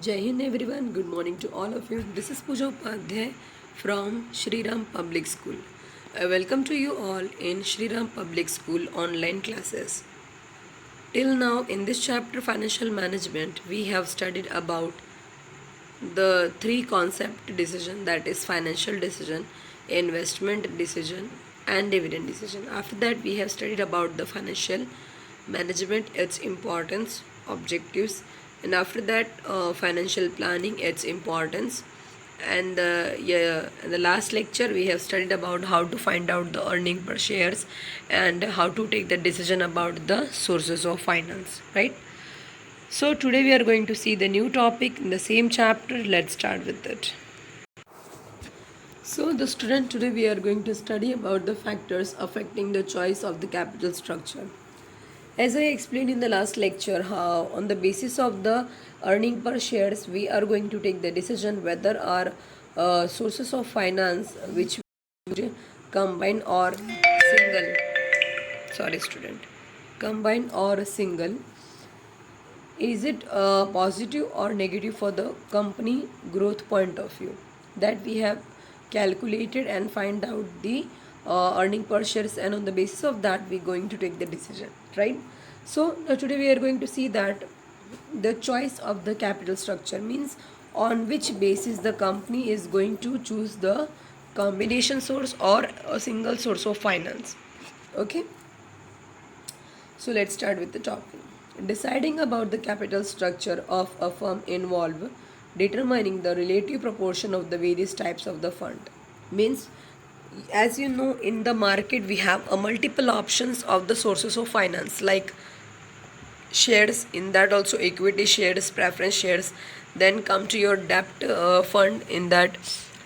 Jai Hind everyone, good morning to all of you. This is Pooja Upadhyay from Shri Ram Public School. I welcome to you all in Shri Ram Public School online classes. Till now, in this chapter Financial Management, we have studied about the three concept decision, that is financial decision, investment decision and dividend decision. After that, we have studied about the financial management, its importance, objectives, and after that financial planning, its importance. And yeah, in the last lecture we have studied about how to find out the earning per shares and how to take the decision about the sources of finance, right? So today we are going to see the new topic in the same chapter. Let's start with it. So the student, today we are going to study about the factors affecting the choice of the capital structure. As I explained in the last lecture, how on the basis of the earning per shares, we are going to take the decision whether our sources of finance, which combine or single, sorry student, combine or single, is it positive or negative for the company growth point of view, that we have calculated and find out the earning per shares, and on the basis of that we're going to take the decision, right? So today we are going to see that the choice of the capital structure means on which basis the company is going to choose the combination source or a single source of finance. Okay, so let's start with the topic. Deciding about the capital structure of a firm involve determining the relative proportion of the various types of the fund. Means, as you know, in the market we have a multiple options of the sources of finance, like shares, in that also equity shares, preference shares, then come to your debt fund, in that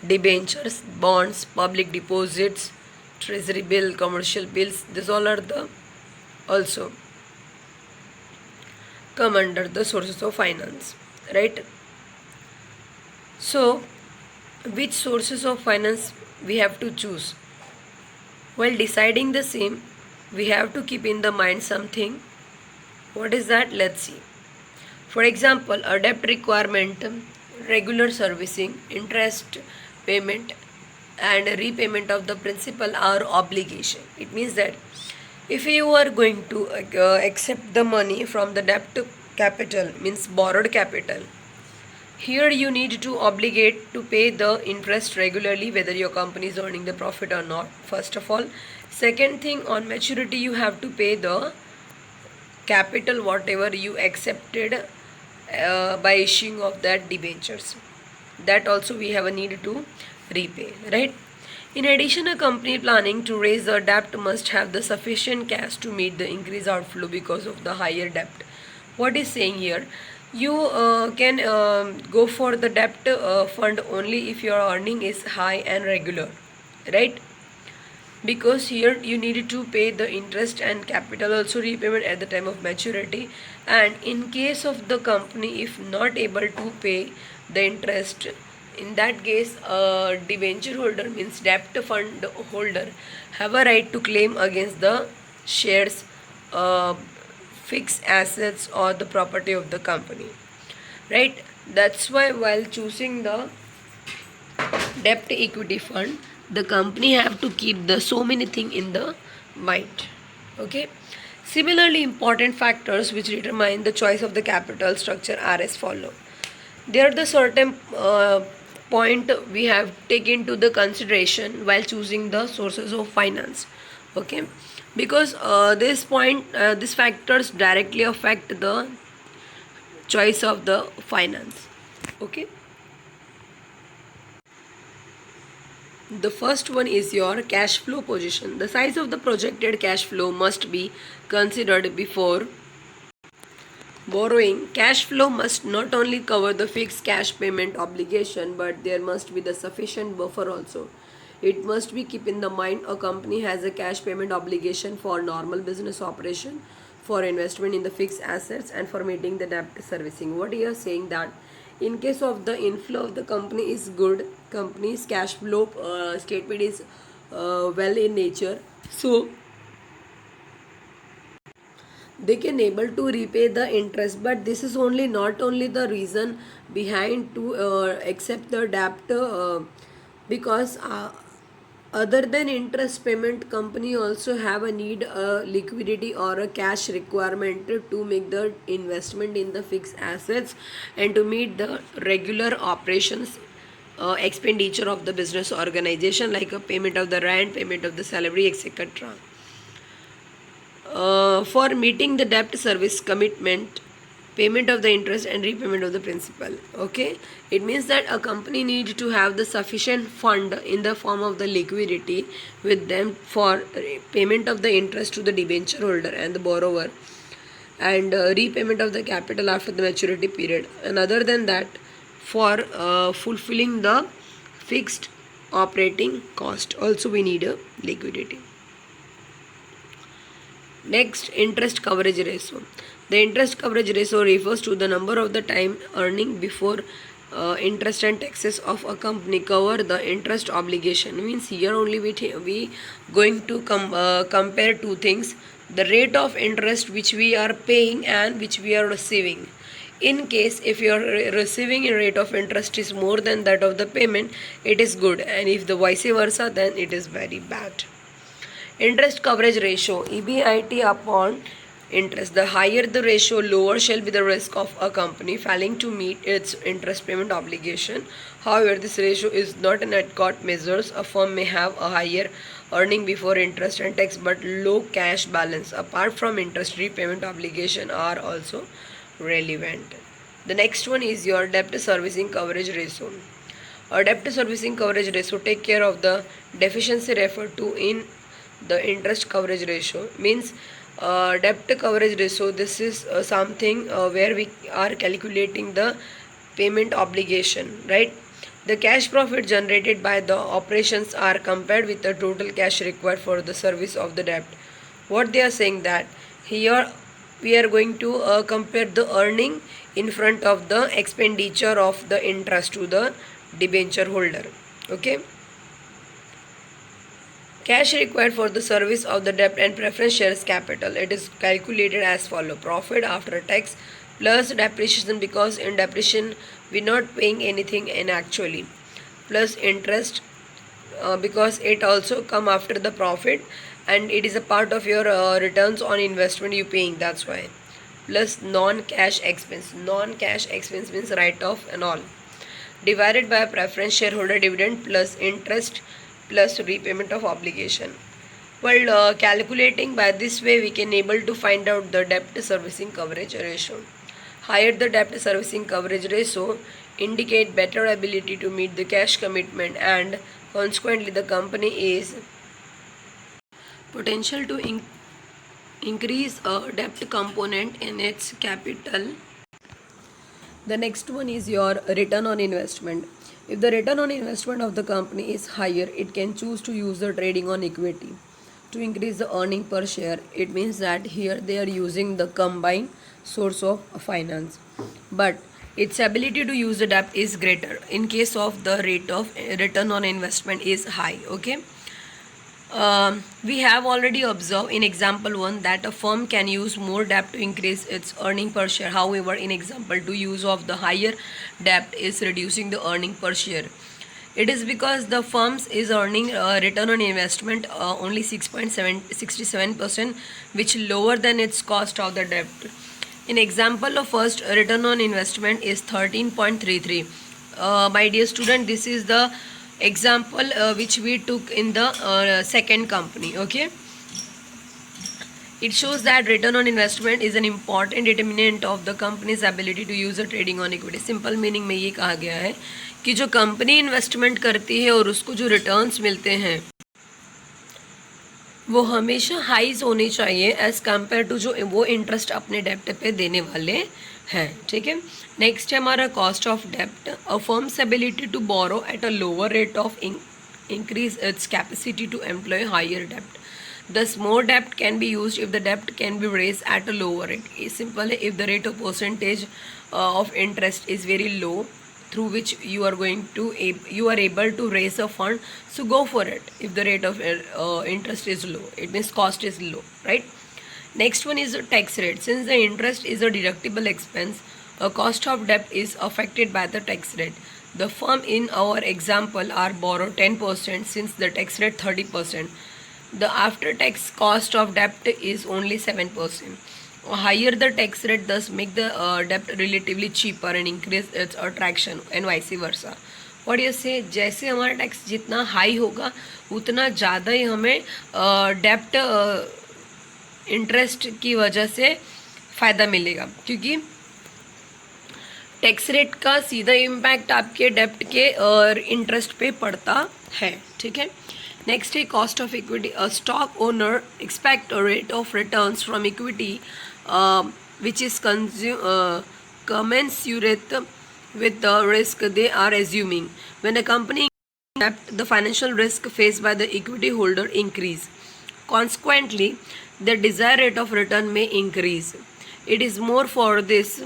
debentures, bonds, public deposits, treasury bill, commercial bills, these all are the also come under the sources of finance, right? So which sources of finance we have to choose? While deciding the same, we have to keep in the mind something. What is that? Let's see. For example, a debt requirement, regular servicing, interest payment, and repayment of the principal are obligation. It means that if you are going to accept the money from the debt capital, means borrowed capital, here you need to obligate to pay the interest regularly, whether your company is earning the profit or not, first of all. Second thing, on maturity you have to pay the capital whatever you accepted by issuing of that debentures, that also we have a need to repay, right? In addition, a company planning to raise the debt must have the sufficient cash to meet the increased outflow because of the higher debt. What is saying here, you can go for the debt fund only if your earning is high and regular, right? Because here you need to pay the interest and capital also repayment at the time of maturity. And in case of the company if not able to pay the interest, in that case debenture holder, means debt fund holder, have a right to claim against the shares, uh, fixed assets or the property of the company, right? That's why while choosing the debt equity fund, the company have to keep the so many thing in the mind. Okay, similarly important factors which determine the choice of the capital structure are as follow. There are the certain point we have taken into the consideration while choosing the sources of finance. Okay, because this point these factors directly affect the choice of the finance. Okay, the first one is your cash flow position. The size of the projected cash flow must be considered before borrowing. Cash flow must not only cover the fixed cash payment obligation, but there must be the sufficient buffer also. It must be keep in the mind a company has a cash payment obligation for normal business operation, for investment in the fixed assets, and for meeting the debt servicing. What you are saying that in case of the inflow of the company is good, company's cash flow statement is well in nature, so they can able to repay the interest, but this is only not only the reason behind to accept the debt, because other than interest payment, company also have a need a liquidity or a cash requirement to make the investment in the fixed assets and to meet the regular operations expenditure of the business organization, like a payment of the rent, payment of the salary, etc. For meeting the debt service commitment, payment of the interest and repayment of the principal. Okay, it means that a company needs to have the sufficient fund in the form of the liquidity with them for payment of the interest to the debenture holder and the borrower, and repayment of the capital after the maturity period, and other than that, for fulfilling the fixed operating cost also we need a liquidity. Next, interest coverage ratio. The interest coverage ratio refers to the number of the time earning before interest and taxes of a company cover the interest obligation. Means here only we going to compare two things: the rate of interest which we are paying and which we are receiving. In case if you are receiving a rate of interest is more than that of the payment, it is good, and if the vice versa, then it is very bad. Interest coverage ratio, EBIT upon interest. The higher the ratio, lower shall be the risk of a company failing to meet its interest payment obligation. However, this ratio is not an adquate measure. A firm may have a higher earning before interest and tax but low cash balance. Apart from interest, repayment obligation are also relevant. The next one is your debt servicing coverage ratio. A debt servicing coverage ratio take care of the deficiency referred to in the interest coverage ratio. Means debt coverage ratio, this is something where we are calculating the payment obligation, right? The cash profit generated by the operations are compared with the total cash required for the service of the debt. What they are saying that here we are going to compare the earning in front of the expenditure of the interest to the debenture holder. Okay, cash required for the service of the debt and preference shares capital. It is calculated as follow: profit after tax plus depreciation, because in depreciation we not paying anything in actually, plus interest because it also come after the profit and it is a part of your returns on investment you paying, that's why, plus non-cash expense. Non-cash expense means write-off and all, divided by preference shareholder dividend plus interest plus repayment of obligation. Well, calculating by this way, we can able to find out the debt servicing coverage ratio. Higher the debt servicing coverage ratio indicate better ability to meet the cash commitment, and consequently the company is potential to increase a debt component in its capital. The next one is your return on investment. If the return on investment of the company is higher, it can choose to use the trading on equity to increase the earning per share. It means that here they are using the combined source of finance, but its ability to use the debt is greater in case of the rate of return on investment is high. Okay, we have already observed in example 1 that a firm can use more debt to increase its earning per share. However, in example 2, use of the higher debt is reducing the earning per share. It is because the firms is earning return on investment only 6.67%, which lower than its cost of the debt. In example of first, return on investment is 13.33. My dear student, this is the example which we took in the second company. Okay, it shows that return on investment is an important determinant of the company's ability to use the trading on equity. Simple meaning में ये कहा गया है कि जो company investment करती है और उसको जो रिटर्न्स मिलते हैं वो हमेशा हाइज होनी चाहिए एज कम्पेयर टू जो वो इंटरेस्ट अपने डेप्ट पे देने वाले हैं. ठीक है, नेक्स्ट है हमारा कॉस्ट ऑफ डेप्ट. A firm's ability to borrow at a lower rate of increase its capacity to employ higher debt. Thus, more debt can be used if the debt can be raised at a lower rate. Simply, if the rate of percentage of interest is very low, through which you are able to raise a fund, so go for it. If the rate of interest is low, it means cost is low, right? Next one is the tax rate. Since the interest is a deductible expense, a cost of debt is affected by the tax rate. The firm in our example are borrow 10% since the tax rate 30%. The after tax cost of debt is only 7%. Higher the tax rate thus make the debt relatively cheaper and increase its attraction and vice versa. What do you say? जैसे हमारा tax जितना high होगा उतना ज़्यादा ही हमें डेप्ट interest की वजह से फ़ायदा मिलेगा, क्योंकि टैक्स रेट का सीधा इम्पैक्ट आपके डेप्ट के और इंटरेस्ट पे पड़ता है. ठीक है. नेक्स्ट है cost of equity. A stock owner expect a rate of returns from equity which is commensurate with the risk they are assuming. When a company accepts the financial risk faced by the equity holder increase, consequently, the desired rate of return may increase. It is more for this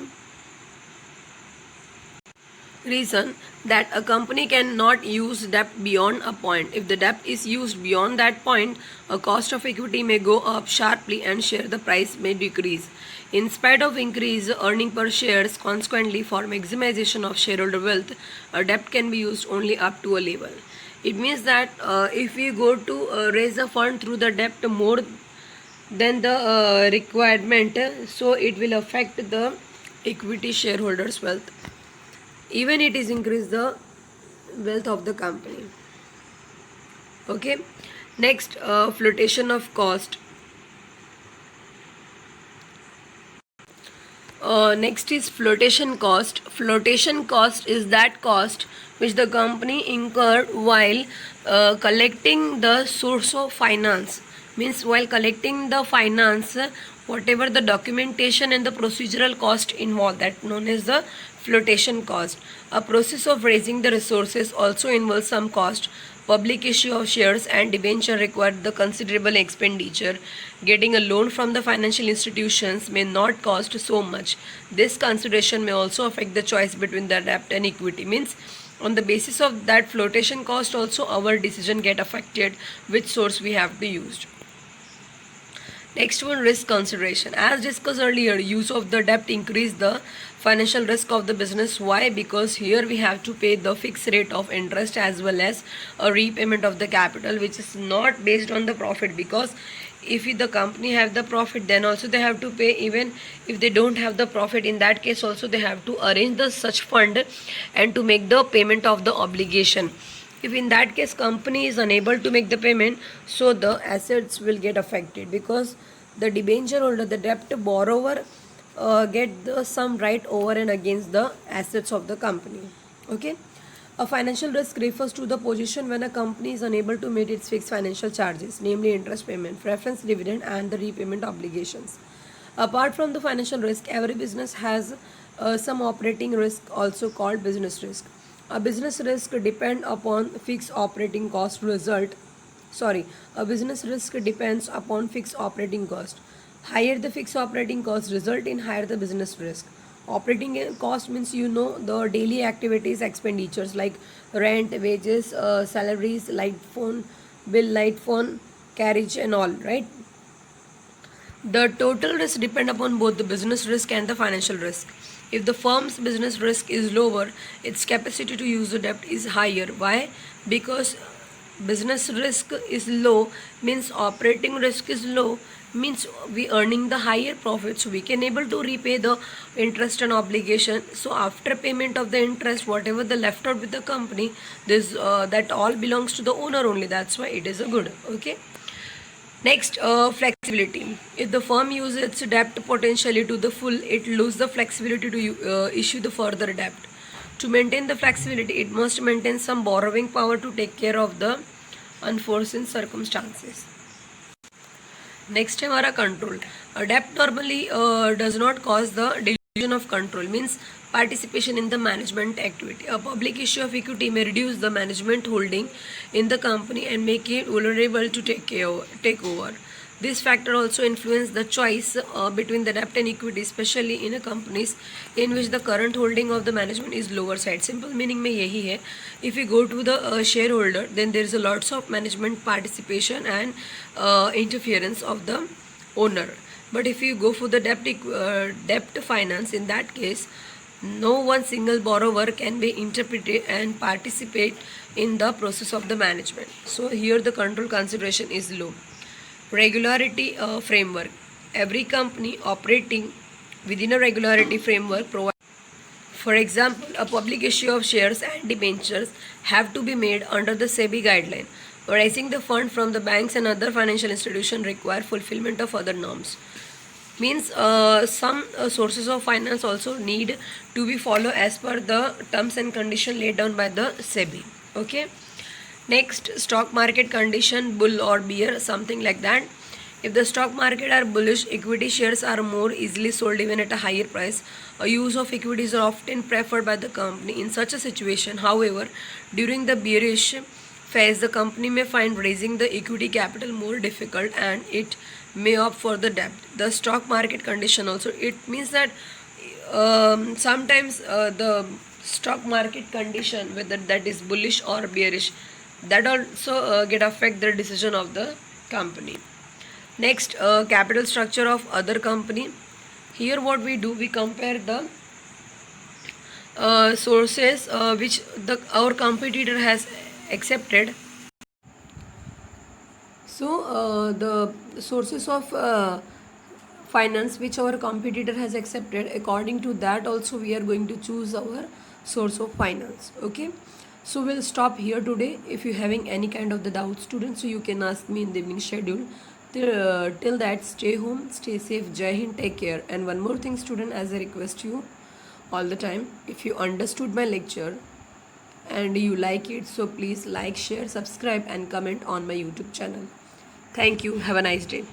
reason that a company cannot use debt beyond a point. If the debt is used beyond that point, a cost of equity may go up sharply and share the price may decrease. In spite of increased earning per shares, consequently, for maximization of shareholder wealth, a debt can be used only up to a level. It means that if we go to raise a fund through the debt more than the requirement, so it will affect the equity shareholders' wealth. Even it is increase the wealth of the company. Okay. Next, flotation of cost. Next is flotation cost. Flotation cost is that cost which the company incurred while collecting the source of finance. Means while collecting the finance, whatever the documentation and the procedural cost involved, that known as the flotation cost. A process of raising the resources also involves some cost. Public issue of shares and debenture required the considerable expenditure. Getting a loan from the financial institutions may not cost so much. This consideration may also affect the choice between the debt and equity. Means on the basis of that flotation cost also our decision get affected which source we have to use. Next one, risk consideration. As discussed earlier, use of the debt increase the financial risk of the business. Why? Because here we have to pay the fixed rate of interest as well as a repayment of the capital which is not based on the profit, because if the company have the profit then also they have to pay. Even if they don't have the profit, in that case also they have to arrange the such fund and to make the payment of the obligation. If in that case company is unable to make the payment, so the assets will get affected, because the debenture holder, the debt borrower get the some right over and against the assets of the company. Okay. A financial risk refers to the position when a company is unable to meet its fixed financial charges, namely interest payment, preference dividend and the repayment obligations. Apart from the financial risk, every business has some operating risk also called business risk. A business risk depend upon fixed operating cost result. A business risk depends upon fixed operating cost. Higher the fixed operating cost result in higher the business risk. Operating cost means the daily activities expenditures like rent, wages, salaries, light phone carriage and all, right? The total risk depend upon both the business risk and the financial risk. If the firm's business risk is lower, its capacity to use the debt is higher. Why? Because business risk is low means operating risk is low, means we earning the higher profit, so we can able to repay the interest and obligation. So after payment of the interest, whatever the left out with the company, this that all belongs to the owner only. That's why it is a good. Okay. Next, flexibility. If the firm uses its debt potentially to the full, it loses the flexibility to issue the further debt. To maintain the flexibility, it must maintain some borrowing power to take care of the unforeseen circumstances. Next है हमारा control. A debt normally does not cause the delusion of control, means participation in the management activity. A public issue of equity may reduce the management holding in the company and make it vulnerable to take over. This factor also influences the choice between the debt and equity, especially in a companies in which the current holding of the management is lower side. Simple meaning में यही है. If we go to the shareholder, then there is a lots of management participation and interference of the owner. But if you go for the debt finance, in that case, no one single borrower can be interpreted and participate in the process of the management. So here the control consideration is low. Regularity framework. Every company operating within a regularity framework provides. For example, a public issue of shares and debentures have to be made under the SEBI guideline. Raising the fund from the banks and other financial institutions require fulfillment of other norms. Means some sources of finance also need to be followed as per the terms and condition laid down by the SEBI. Okay. Next, stock market condition, bull or bear, something like that. If the stock market are bullish, equity shares are more easily sold even at a higher price. A use of equities are often preferred by the company. In such a situation, however, during the bearish phase, the company may find raising the equity capital more difficult and it may opt for the debt. The stock market condition also, it means that sometimes the stock market condition, whether that is bullish or bearish, that also get affect the decision of the company. Next, capital structure of other company. Here what we do, we compare the sources which our competitor has accepted. So the sources of finance which our competitor has accepted, according to that also we are going to choose our source of finance. Okay, so we'll stop here today. If you having any kind of the doubt, students, so you can ask me in the mini schedule. Till that, stay home, stay safe. Jai Hind, take care. And one more thing, student, as I request you all the time, if you understood my lecture and you like it, so please like, share, subscribe and comment on my YouTube channel. Thank you. Have a nice day.